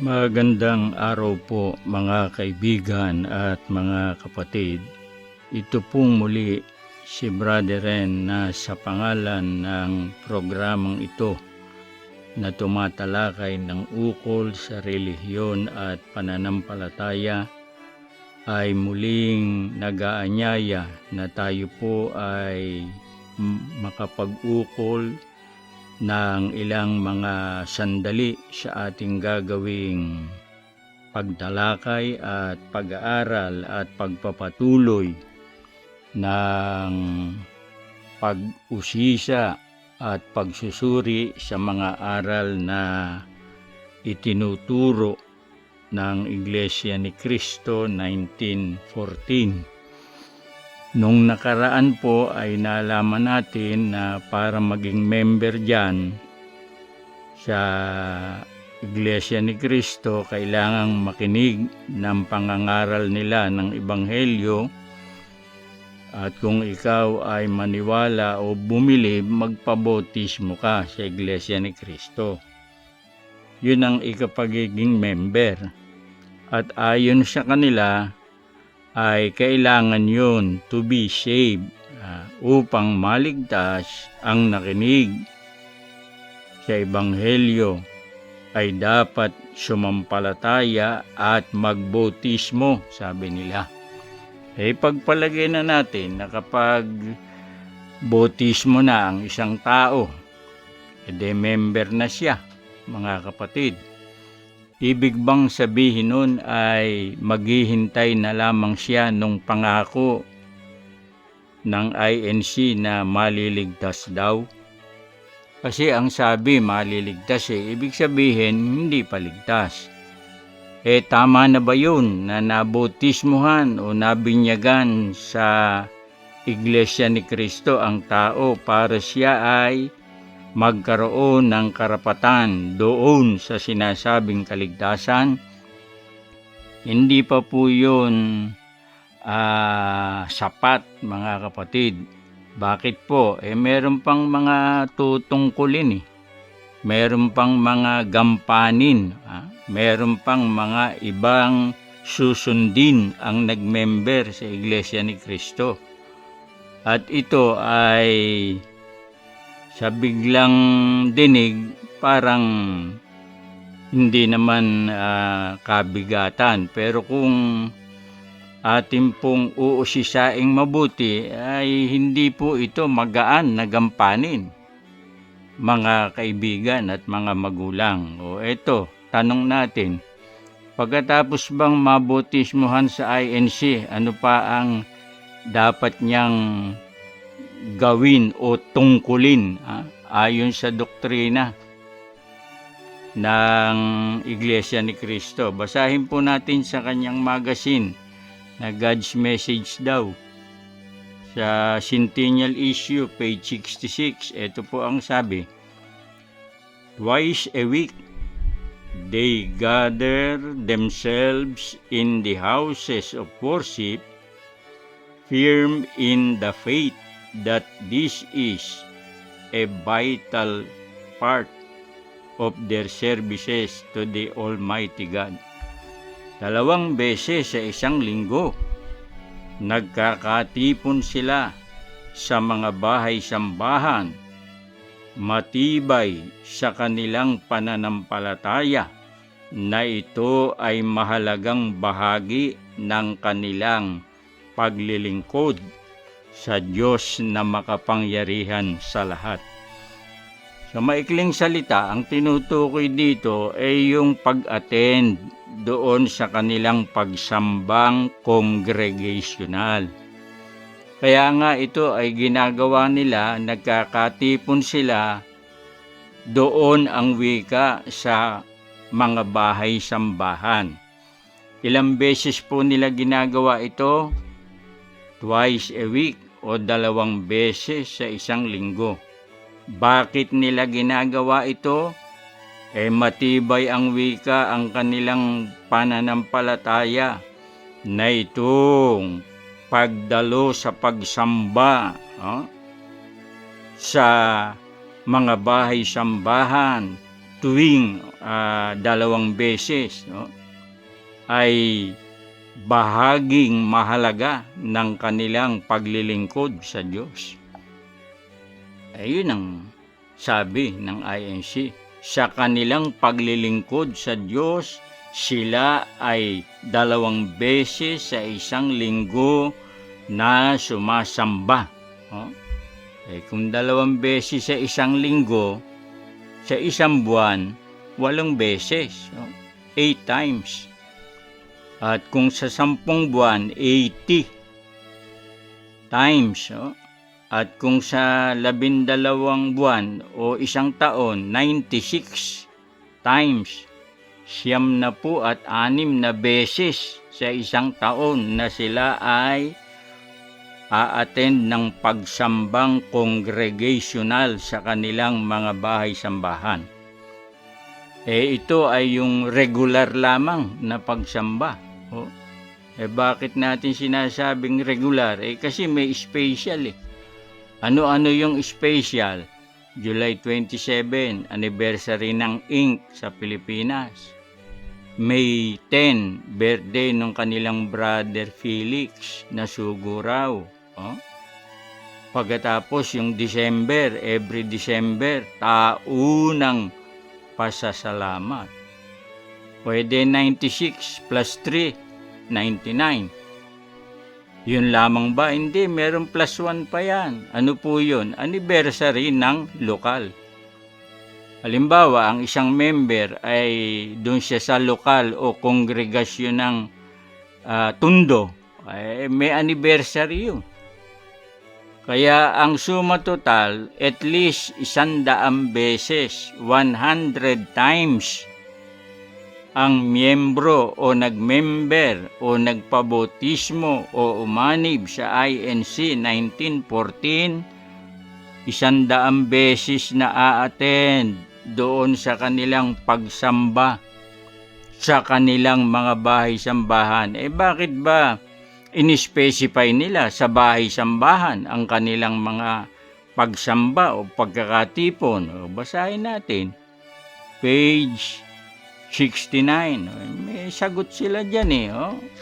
Magandang araw po mga kaibigan at mga kapatid. Ito pong muli si Brother Ren na sa pangalan ng programang ito na tumatalakay ng ukol sa relihiyon at pananampalataya ay muling nag-aanyaya na tayo po ay makapag-ukol ng ilang mga sandali sa ating gagawing pagtalakay at pag-aaral at pagpapatuloy ng pag-usisa at pagsusuri sa mga aral na itinuturo ng Iglesia ni Cristo 1914. Nung nakaraan po ay nalaman natin na para maging member dyan sa Iglesia ni Cristo, kailangang makinig ng pangangaral nila ng Ebanghelyo, at kung ikaw ay maniwala o bumili, magpabautismo ka sa Iglesia ni Cristo. Yun ang ikapagiging member. At ayon sa kanila, ay kailangan yun to be saved, upang maligtas ang nakinig sa Ebanghelyo ay dapat sumampalataya at magbautismo, sabi nila. Pagpalagay na natin na kapag bautismo na ang isang tao, member na siya, mga kapatid. Ibig bang sabihin nun ay maghihintay na lamang siya nung pangako ng INC na maliligtas daw? Kasi ang sabi maliligtas, ibig sabihin hindi paligtas. Tama na ba yun na nabautismuhan o nabinyagan sa Iglesia ni Cristo ang tao para siya ay magkaroon ng karapatan doon sa sinasabing kaligtasan? Hindi pa po yun sapat, mga kapatid. Bakit po? Meron pang mga tutungkulin, meron pang mga gampanin, meron pang mga ibang susundin ang nagmember sa Iglesia ni Cristo. At ito ay sa biglang dinig parang hindi naman kabigatan, pero kung atin pong uusisaing mabuti ay hindi po ito magaan na gampanin, mga kaibigan at mga magulang. Eto, tanong natin, pagkatapos bang mabautismuhan sa INC, ano pa ang dapat niyang gawin o tungkulin ayon sa doktrina ng Iglesia ni Cristo? Basahin po natin sa kanyang magazine na God's Message daw, sa Centennial Issue, page 66. Ito po ang sabi: twice a week they gather themselves in the houses of worship, firm in the faith that this is a vital part of their services to the Almighty God. 2 beses sa isang linggo, nagkakatipon sila sa mga bahay-sambahan, matibay sa kanilang pananampalataya na ito ay mahalagang bahagi ng kanilang paglilingkod sa Diyos na makapangyarihan sa lahat. Sa maikling salita, ang tinutukoy dito ay yung pag-attend doon sa kanilang pagsambang congregational. Kaya nga ito ay ginagawa nila, nagkakatipon sila doon ang wika sa mga bahay-sambahan. Ilang beses po nila ginagawa ito? Twice a week o 2 beses sa isang linggo. Bakit nila ginagawa ito? Matibay ang wika, ang kanilang pananampalataya na itong pagdalo sa pagsamba sa mga bahay-sambahan tuwing 2 beses, no, ay bahaging mahalaga ng kanilang paglilingkod sa Diyos. Ayun ang sabi ng INC. Sa kanilang paglilingkod sa Diyos, sila ay 2 beses sa isang linggo na sumasamba. Kung 2 beses sa isang linggo, sa isang buwan, 8 beses. 8 times. At kung sa 10 buwan, 80 times. At kung sa 12 buwan o isang taon, 96 times. 96 beses sa isang taon na sila ay a-attend ng pagsambang congregational sa kanilang mga bahay-sambahan. Ito ay yung regular lamang na pagsamba. Bakit natin sinasabing regular? Kasi may special. Ano-ano yung special? July 27, anniversary ng Inc. sa Pilipinas. May 10, birthday ng kanilang brother Felix na sugo raw. Pagkatapos yung December, every December, taunang pasasalamat. Pwede 96 plus 3, 99. Yun lamang ba? Hindi, meron plus 1 pa yan. Ano po yun? Anniversary ng lokal. Halimbawa, ang isang member ay doon siya sa lokal o kongregasyon ng Tondo. May anniversary yun. Kaya ang suma total, at least 100 beses, 100 times, ang miyembro o nagmember o nagpabotismo o umanib sa INC 1914, 100 beses na a-attend doon sa kanilang pagsamba sa kanilang mga bahay-sambahan. Bakit ba in-specify nila sa bahay-sambahan ang kanilang mga pagsamba o pagkakatipon? Basahin natin. Page 69. May sagot sila dyan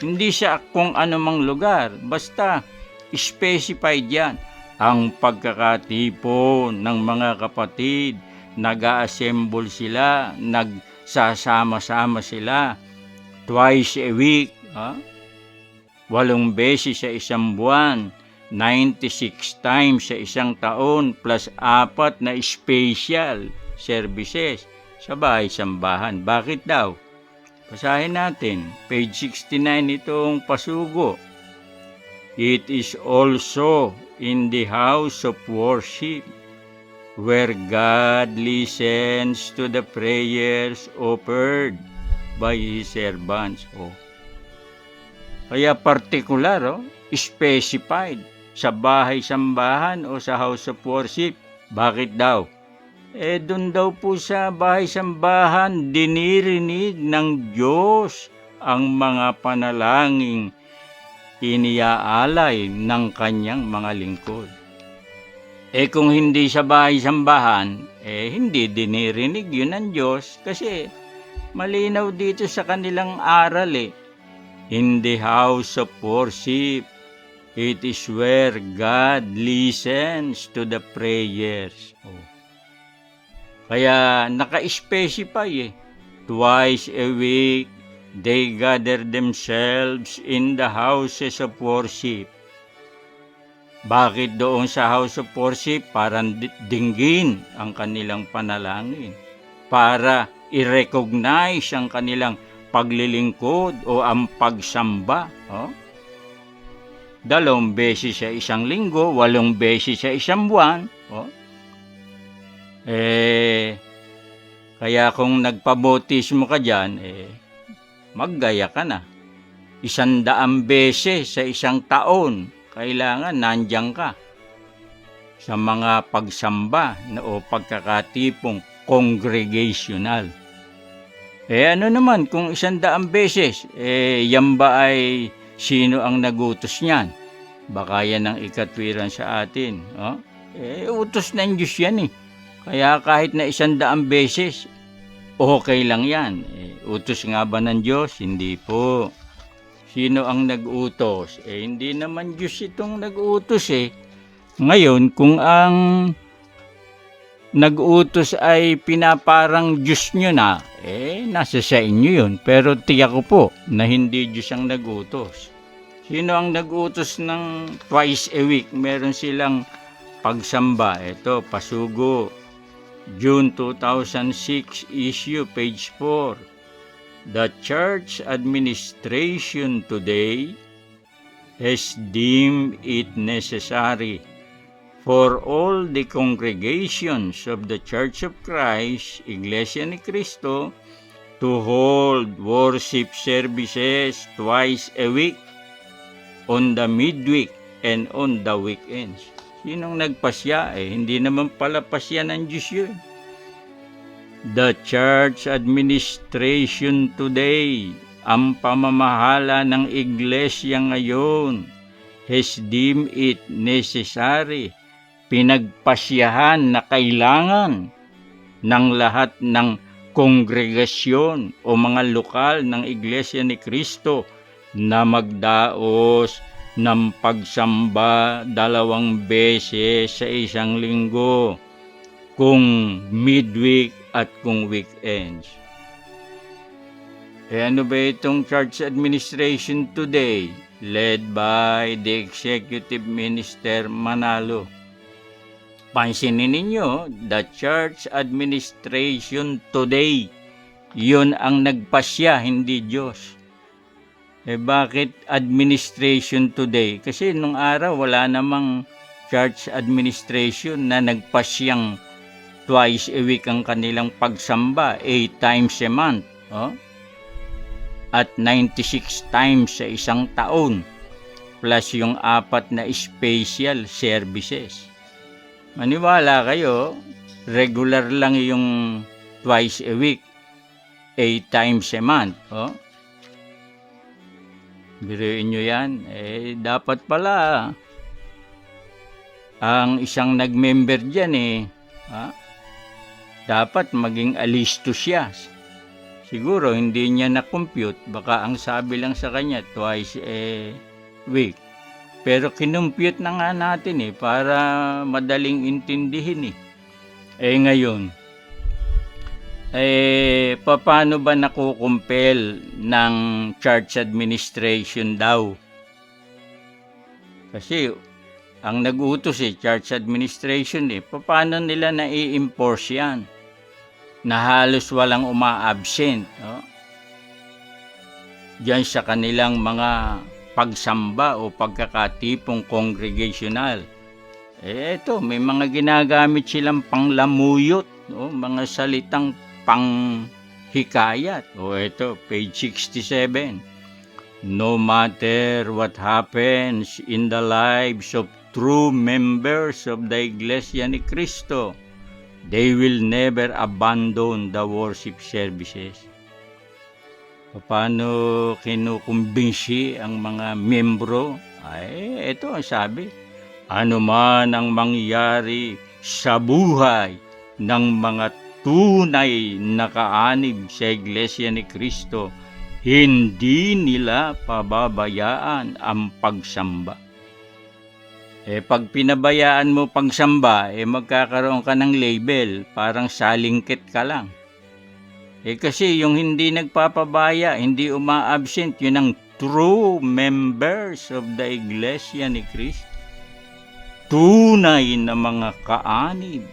Hindi siya kung anumang lugar. Basta specified yan. Ang pagkakatipon ng mga kapatid, nag-a-assemble sila, nagsasama-sama sila twice a week. 8 beses sa isang buwan, 96 times sa isang taon, plus 4 na special services sa bahay-sambahan. Bakit daw? Basahin natin. Page 69 itong pasugo. It is also in the house of worship where God listens to the prayers offered by His servants. Kaya particular, specified sa bahay-sambahan o sa house of worship. Bakit daw? Doon daw po sa bahay-sambahan, dinirinig ng Diyos ang mga panalangin iniaalay ng kanyang mga lingkod. Kung hindi sa bahay-sambahan, hindi dinirinig yun ng Diyos kasi malinaw dito sa kanilang aral. In the house of worship, it is where God listens to the prayers. Kaya naka-specify twice a week, they gather themselves in the houses of worship. Bakit doon sa house of worship? Para dinggin ang kanilang panalangin. Para i-recognize ang kanilang paglilingkod o ang pagsamba. 2 beses sa isang linggo, 8 beses sa isang buwan. Kaya kung nagpabotismo ka dyan, maggaya ka na. 100 beses sa isang taon, kailangan nandiyan ka sa mga pagsamba o pagkakatipong congregational. Ano naman kung 100 beses, yan ba ay sino ang nagutos niyan? Baka yan ang ikatwiran sa atin. Utos ng Diyos yan Kaya kahit na 100 beses, okay lang yan. Utos nga ba ng Diyos? Hindi po. Sino ang nag-utos? Hindi naman Diyos itong nag-utos eh. Ngayon, kung ang nag-utos ay pinaparang Diyos nyo na, nasa sa inyo yun. Pero tiyak ko po na hindi Diyos ang nag-utos. Sino ang nag-utos ng twice a week? Meron silang pagsamba. Ito, Pasugo, June 2006 issue, page 4. The church administration today has deemed it necessary for all the congregations of the Church of Christ, Iglesia ni Cristo, to hold worship services twice a week on the midweek and on the weekends. Sinong nagpasya? Hindi naman pala pasya ng Diyos yun. The church administration today, ang pamamahala ng iglesia ngayon, has deemed it necessary, pinagpasyahan na kailangan ng lahat ng kongregasyon o mga lokal ng Iglesia ni Cristo na magdaos ng pagsamba 2 beses sa isang linggo, kung midweek at kung weekends. Ano ba itong church administration today? Led by the Executive Minister Manalo. Pansinin ninyo, the church administration today, yun ang nagpasya, hindi Diyos. Bakit administration today? Kasi nung araw wala namang church administration na nagpasyang twice a week ang kanilang pagsamba, 8 times a month, at 96 times sa isang taon, plus yung 4 na special services. Maniwala kayo, regular lang yung twice a week, 8 times a month. Biruin nyo yan. Dapat pala ang isang nag-member dyan dapat maging alisto siya. Siguro hindi niya na-compute, baka ang sabi lang sa kanya twice a week. Pero kinumpute na nga natin para madaling intindihin ngayon, paano ba nakukumpel ng church administration daw? Kasi ang nag-utos church administration paano nila nai-enforce yan? Na halos walang uma-absent diyan sa kanilang mga pagsamba o pagkakatipong congregational. Ito, may mga ginagamit silang panglamuyot, mga salitang panghikayat. Ito, page 67. No matter what happens in the lives of true members of the Iglesia ni Cristo, they will never abandon the worship services. Paano kinukumbinsi ang mga membro? Ito ang sabi. Ano man ang mangyari sa buhay ng mga tunay na kaanib sa Iglesia ni Cristo, hindi nila pababayaan ang pagsamba. Pag pinabayaan mo pagsamba, magkakaroon ka ng label, parang salingkit ka lang. Kasi yung hindi nagpapabaya, hindi uma-absent, yun ang true members of the Iglesia ni Cristo. Tunay na mga kaanib.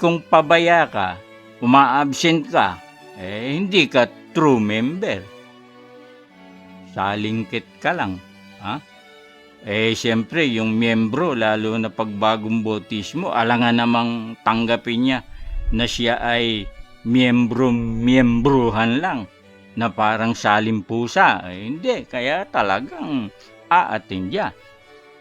Kung pabaya ka, uma-absent ka, hindi ka true member. Salingkit ka lang. Siyempre, yung miyembro, lalo na pagbagong bautismo, alangan namang tanggapin niya na siya ay miyembruhan lang, na parang salimpusa. Hindi, kaya talagang aatin niya.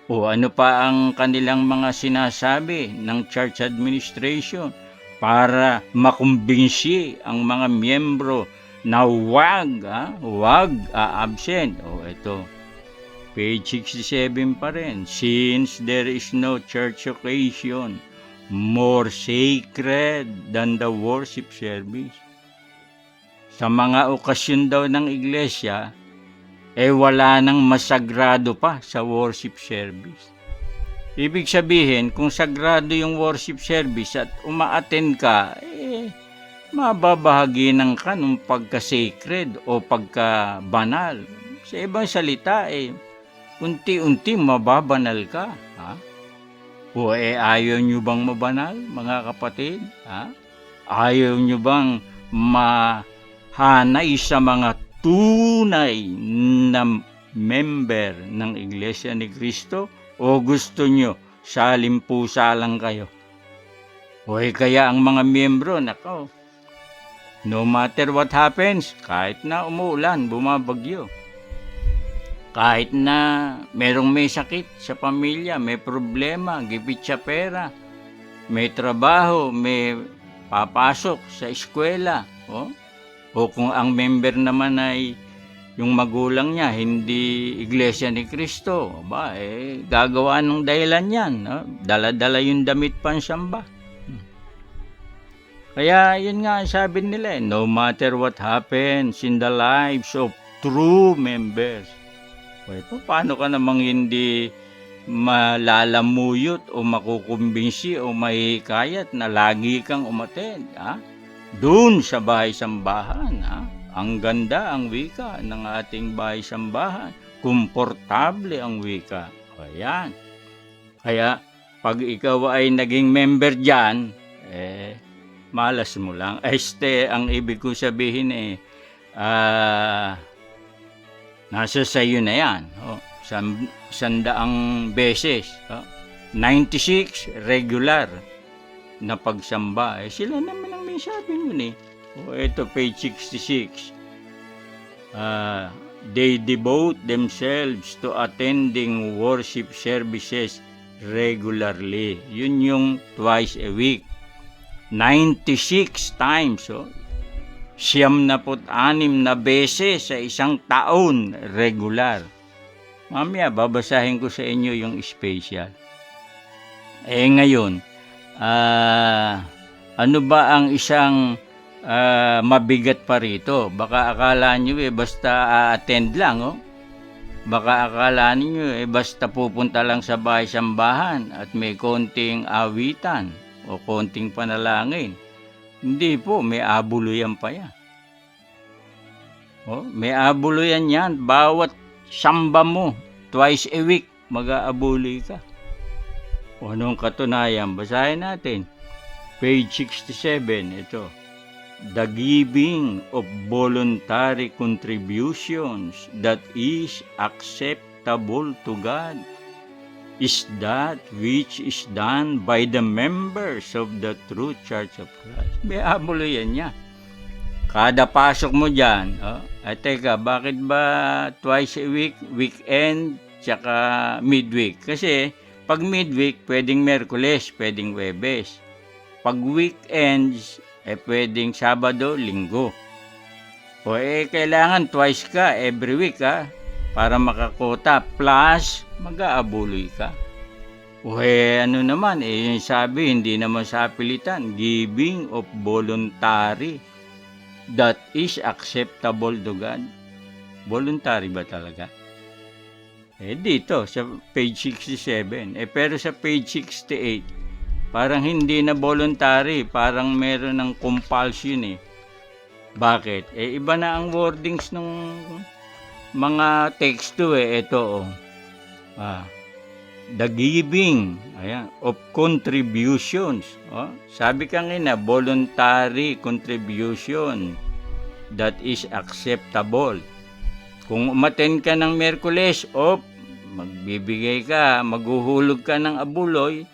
Ano pa ang kanilang mga sinasabi ng church administration para makumbinsi ang mga miyembro na wag absent. Ito. Page 67 pa rin. Since there is no church occasion more sacred than the worship service. Sa mga okasyon daw ng iglesia, wala nang masagrado pa sa worship service. Ibig sabihin, kung sagrado yung worship service at uma-attend ka, mababahaginan ka ng pagka-sacred o pagka-banal. Sa ibang salita, unti-unti mababanal ka. Ha? O ayaw nyo bang mabanal, mga kapatid? Ha? Ayaw nyo bang mahanay sa mga tunay na member ng Iglesia ni Cristo? O gusto nyo, salimpusa lang kayo? O kaya ang mga miyembro, nako, no matter what happens, kahit na umuulan, bumabagyo, kahit na merong may sakit sa pamilya, may problema, gipit sa pera, may trabaho, may papasok sa eskwela, o kung ang member naman ay yung magulang niya, hindi Iglesia ni Cristo, gagawa ng dahilan yan. Dala-dala yung damit pansamba. Kaya yun nga sabi nila, no matter what happens in the lives of true members. Paano ka namang hindi malalamuyot o makukumbinsi o mahihikayat na lagi kang umattend? Doon sa bahay-sambahan. Ang ganda ang wika ng ating bahay-sambahan. Komportable ang wika. Ayan. Kaya pag ikaw ay naging member dyan, malas mo lang. Ang ibig ko sabihin nasa sayo na yan. 100 beses. 96 regular na pagsamba. Sila naman ang may sabi nun ito page 66. They devote themselves to attending worship services regularly. Yun yung twice a week. 96 times. 96 na beses sa isang taon regular. Mamaya babasahin ko sa inyo yung special. Ngayon, ano ba ang isang mabigat pa rito? Baka akala nyo basta attend lang. Baka akala ninyo basta pupunta lang sa bahay-sambahan at may konting awitan o konting panalangin. Hindi po, may abuluyan pa yan. May abuluyan yan. Bawat samba mo, twice a week, mag-aabuloy ka. Anong katunayan? Basahin natin. Page 67, ito. The giving of voluntary contributions that is acceptable to God is that which is done by the members of the true Church of Christ. May abuluyan niya. Kada pasok mo dyan, teka, bakit ba twice a week, weekend, tsaka midweek? Kasi pag midweek, pwedeng Merkules, pwedeng Webes. Pag weekends, pwedeng Sabado, Linggo. Kailangan twice ka every week, para makakota, plus mag-aabuloy ka. Ano naman, yung sabi, hindi naman sa pilitan, giving of voluntary that is acceptable to God. Voluntary ba talaga? Dito, sa page 67. Pero sa page 68, parang hindi na voluntary, parang meron ng compulsion Bakit? Iba na ang wordings ng mga teksto ito the giving of contributions. Sabi kanina, voluntary contribution that is acceptable. Kung umattend ka ng Merkules, magbibigay ka, maghuhulog ka ng abuloy.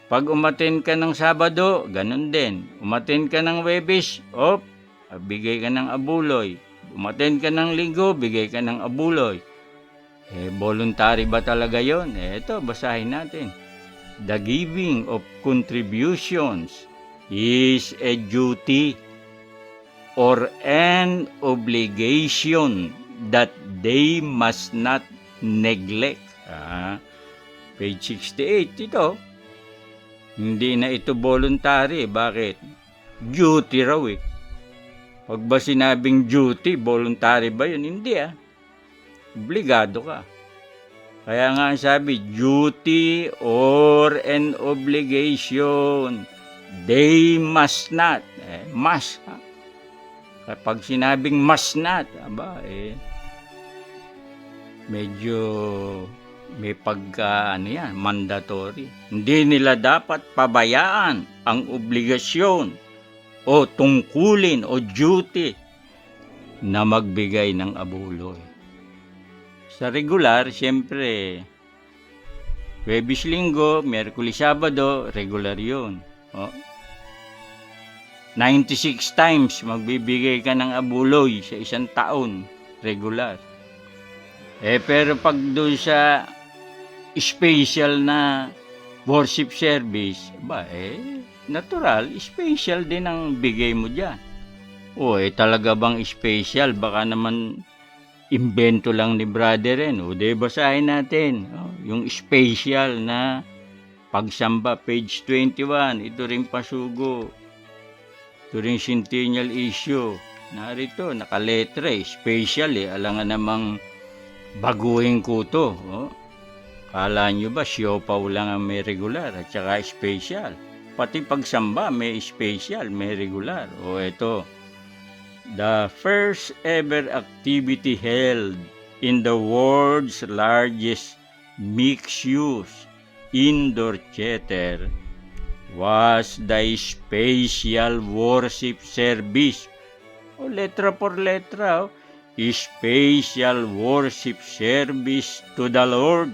Pag umattend ka ng Sabado, ganun din. Umattend ka ng Webes, bigay ka ng abuloy. Umattend ka ng Linggo, bigay ka ng abuloy. Voluntary ba talaga yon? Ito, basahin natin. The giving of contributions is a duty or an obligation that they must not neglect. Page 68, ito. Hindi na ito voluntary. Bakit? Duty raw eh. Pag ba sinabing duty, voluntary ba yun? Hindi obligado ka. Kaya nga sabi, duty or an obligation, they must not. Must. Kapag sinabing must not, medyo may mandatory. Hindi nila dapat pabayaan ang obligasyon o tungkulin o duty na magbigay ng abuloy. Sa regular, siyempre, Huwebes, Linggo, Miyerkules, Sabado, regular yun. 96 times magbibigay ka ng abuloy sa isang taon, regular. Pero pag doon sa special na worship service, natural, special din ang bigay mo dyan. Talaga bang special? Baka naman imbento lang ni brother rin. Basahin natin. Yung special na pagsamba, page 21. Ito rin pasugo. Ito rin centennial issue. Narito, nakaletra special Alangan namang baguhin ko to. Kala nyo ba, siopaw lang ang may regular at saka special. Pati pagsamba, may special, may regular. Ito. The first ever activity held in the world's largest mixed-use indoor theater was the special worship service. Letra por letra. Special worship service to the Lord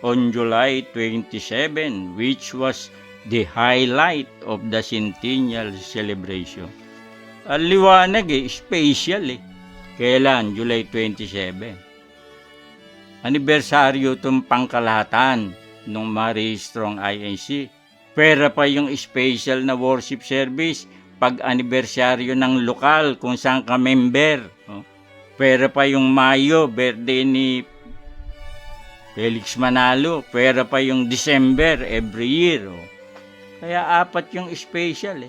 on July 27, which was the highlight of the centennial celebration. Ang liwanag special Kailan? July 27. Anibersaryo itong pangkalahatan ng marehistrong INC. Pera pa yung special na worship service pag anibersaryo ng lokal kung saan ka member. Pera pa yung Mayo, birthday ni Felix Manalo. Pera pa yung December, every year. Kaya 4 yung special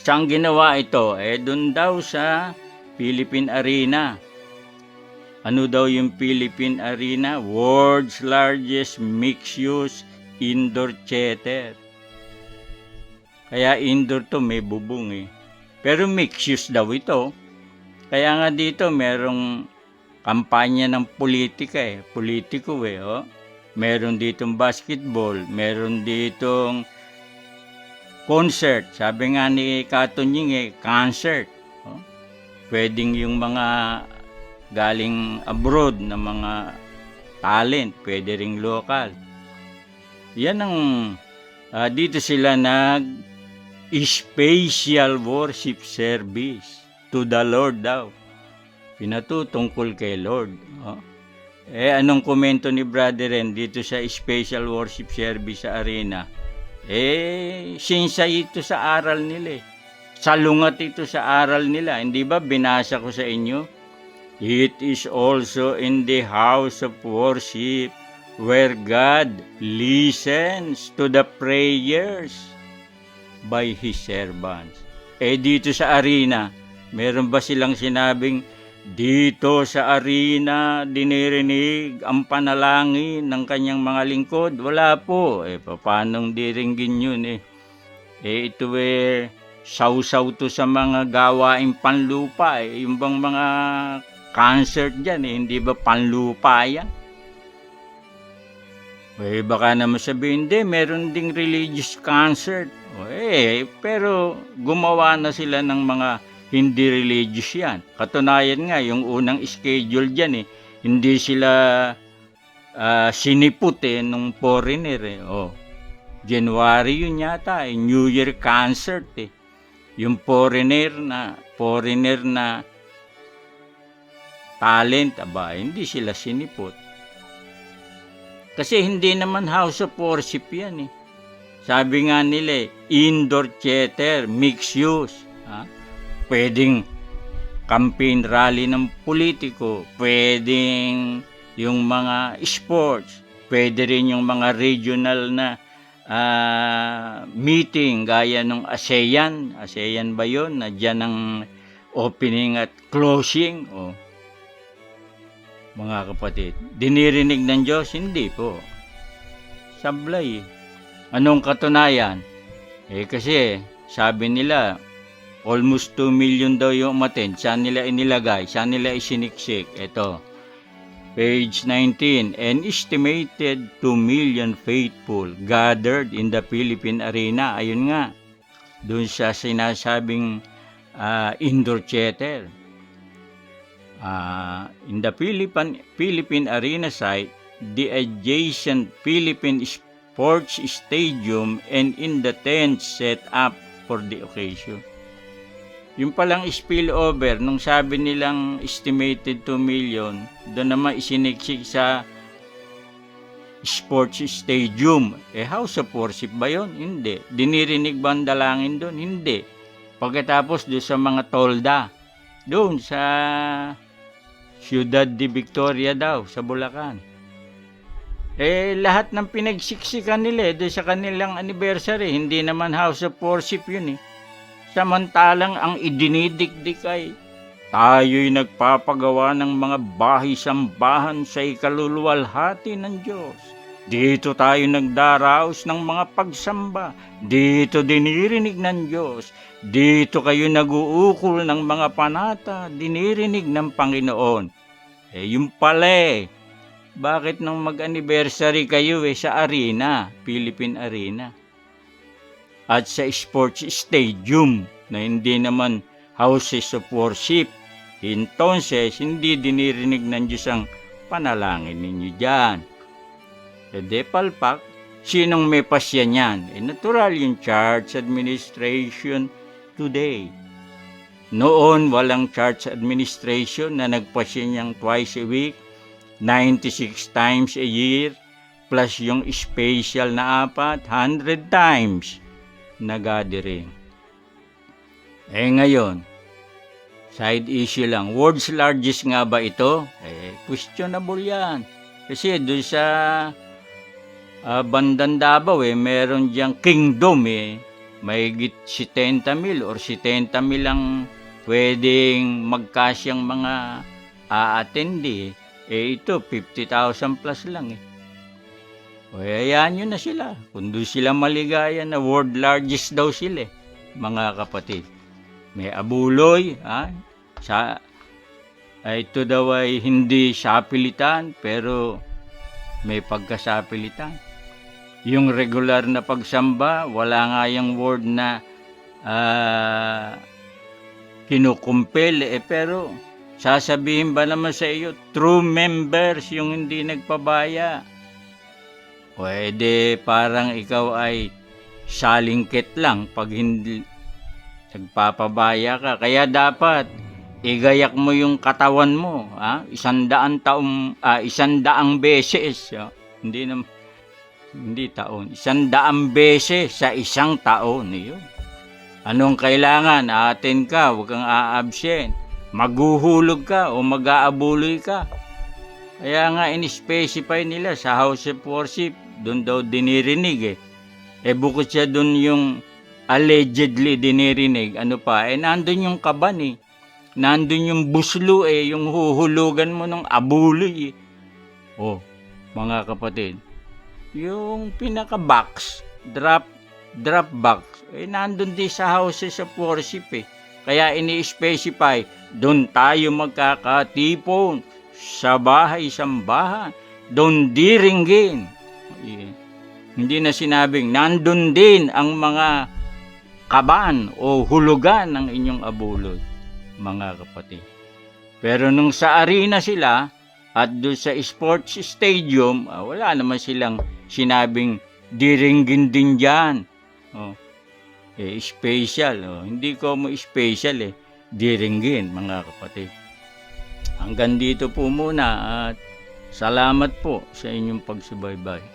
Saan ginawa ito? Doon daw sa Philippine Arena. Ano daw yung Philippine Arena? World's largest mixed-use indoor theater. Kaya indoor to, may bubong Pero mixed-use daw ito. Kaya nga dito merong kampanya ng politika politiko Meron ditong basketball, meron ditong concert. Sabi nga ni Katunying concert. Pwedeng yung mga galing abroad na mga talent, pwede ring local. Yan ang dito sila special worship service to the Lord daw. Pinatutungkol kay Lord. Anong komento ni Brother Ren dito sa special worship service sa arena? Sinsay ito sa aral nila Salungat ito sa aral nila. Hindi ba binasa ko sa inyo? It is also in the house of worship where God listens to the prayers by His servants. Dito sa arena, meron ba silang sinabing dito sa arena dinirinig ang panalangin ng kanyang mga lingkod? Wala po. Paano diringgin yun ito sausaw to sa mga gawaing panlupa yung bang mga concert dyan hindi ba panlupa yan? Baka naman sabihin, hindi, meron ding religious concert. Pero gumawa na sila ng mga hindi religious yan. Katunayan nga, yung unang schedule dyan hindi sila siniput nung foreigner January yun yata New Year concert Yung foreigner na talent, hindi sila siniput. Kasi hindi naman house of worship yan Sabi nga nila indoor theater, mixed use. Pwedeng campaign rally ng politiko, pwedeng yung mga sports, pwede rin yung mga regional na meeting gaya nung ASEAN. ASEAN ba yun? Na dyan ang opening at closing. Mga kapatid, dinirinig ng Diyos? Hindi po. Sablay. Anong katunayan? Kasi sabi nila, almost 2 million daw yung umattend. Saan nila inilagay? Saan nila isiniksik? Ito, page 19. An estimated 2 million faithful gathered in the Philippine Arena. Ayun nga, doon sa sinasabing indoor theater. In the Philippine Arena site, the adjacent Philippine Sports Stadium, and in the tent set up for the occasion. Yung palang spillover, nung sabi nilang estimated 2 million, doon naman isiniksik sa sports stadium. House of worship ba yun? Hindi. Dinirinig ba ang dalangin doon? Hindi. Pagkatapos doon sa mga tolda, doon sa Ciudad de Victoria daw, sa Bulacan. Lahat ng pinagsiksikan nila doon sa kanilang anniversary, hindi naman house of worship yun Samantalang ang idinidikdik ay tayo'y nagpapagawa ng mga bahay-sambahan sa ikaluluwalhati ng Diyos. Dito tayo nagdaraos ng mga pagsamba. Dito dinirinig ng Diyos. Dito kayo naguukol ng mga panata. Dinirinig ng Panginoon. Yung pala bakit nung mag-anniversary kayo sa arena, Philippine Arena? At sa sports stadium na hindi naman houses of worship. Entonces, hindi dinirinig ng Diyos ang panalangin ninyo dyan. Palpak, sinong may pasya niyan? Natural yung church administration today. Noon, walang church administration na nagpasya niyang twice a week, 96 times a year, plus yung special na 100 times na gathering. Ngayon, side issue lang. World's largest nga ba ito? Questionable yan. Kasi doon sa bandang Davao, meron diyang kingdom may 70,000 or 70,000 ang pwedeng magkasyang mga a-attend ito 50,000 plus lang hayaan nyo na sila. Kung doon sila maligaya na world largest daw sila mga kapatid. May abuloy ito daw ay hindi sapilitan pero may pagkasapilitan. Yung regular na pagsamba, wala nga yung word na kinukumpel pero sasabihin ba naman sa iyo, true members yung hindi nagpabaya? Pwede parang ikaw ay salingkit lang pag hindi nagpapabaya ka. Kaya dapat igayak mo yung katawan mo, 100 beses, hindi taon, 100 beses sa isang taon. Anong kailangan? Atin ka, huwag kang a-absent. Maghuhulog ka o mag-aabuloy ka. Kaya nga in-specify nila sa house of worship, doon daw dinirinig bukod siya doon yung allegedly dinirinig, nandun yung kaban nandun yung buslo yung huhulugan mo ng abuloy mga kapatid, yung pinaka-box, drop box, nandun din sa houses of worship Kaya ini-specify, doon tayo magkakatipon sa bahay-sambahan, doon diringgin. Hindi na sinabing, nandun din ang mga kaban o hulugan ng inyong abuloy, mga kapatid. Pero nung sa arena sila, at doon sa sports stadium, wala naman silang sinabing diringgin din dyan. Special. Hindi ko mo special diringgin, mga kapatid. Hanggang dito po muna at salamat po sa inyong pagsubaybay.